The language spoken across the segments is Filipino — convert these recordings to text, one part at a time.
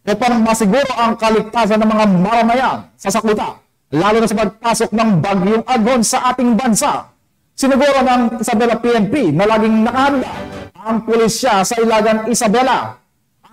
upang masiguro ang kaligtasan ng mga mamamayan sa sakuna, lalo na sa pagpasok ng bagyong Agon sa ating bansa. Siniguro ng Isabela PNP na laging nakahanda ang pulisya sa Ilagan Isabela.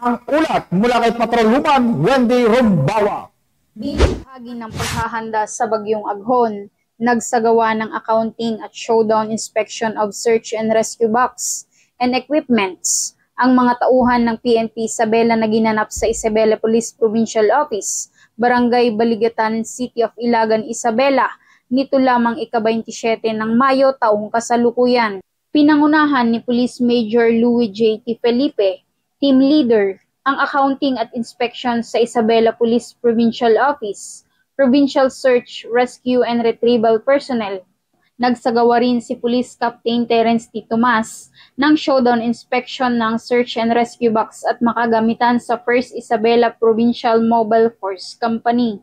Ang ulat mula kay Patrolwoman Wendy Rumbawa. Bilang bahagi ng paghahanda sa bagyong Aghon, nagsagawa ng accounting at showdown inspection of search and rescue box and equipments ang mga tauhan ng PNP Isabela na ginanap sa Isabela Police Provincial Office, Barangay Baligatan, City of Ilagan, Isabela, nito lamang ika-27 ng Mayo taong kasalukuyan. Pinangunahan ni Police Major Louis J. T. Felipe, team leader, ang accounting at inspection sa Isabela Police Provincial Office, Provincial Search, Rescue and Retrieval Personnel. Nagsagawa rin si Police Captain Terence T. Tomas ng showdown inspection ng search and rescue box at makagamitan sa 1st Isabela Provincial Mobile Force Company.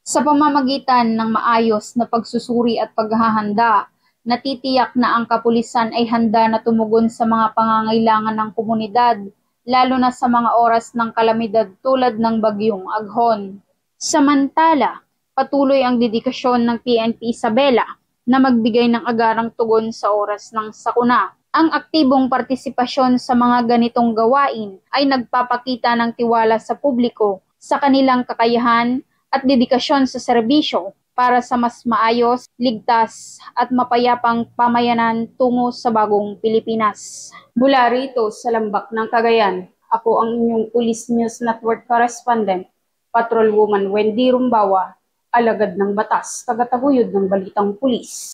Sa pamamagitan ng maayos na pagsusuri at paghahanda, natitiyak na ang kapulisan ay handa na tumugon sa mga pangangailangan ng komunidad, lalo na sa mga oras ng kalamidad tulad ng bagyong Aghon. Samantala, patuloy ang dedikasyon ng PNP Isabela na magbigay ng agarang tugon sa oras ng sakuna. Ang aktibong partisipasyon sa mga ganitong gawain ay nagpapakita ng tiwala sa publiko sa kanilang kakayahan at dedikasyon sa serbisyo para sa mas maayos, ligtas at mapayapang pamayanan tungo sa bagong Pilipinas. Mula rito sa Lambak ng Cagayan, ako ang inyong Police News Network correspondent, Patrolwoman Wendy Rumbawa, alagad ng batas, tagataguyod ng balitang pulis.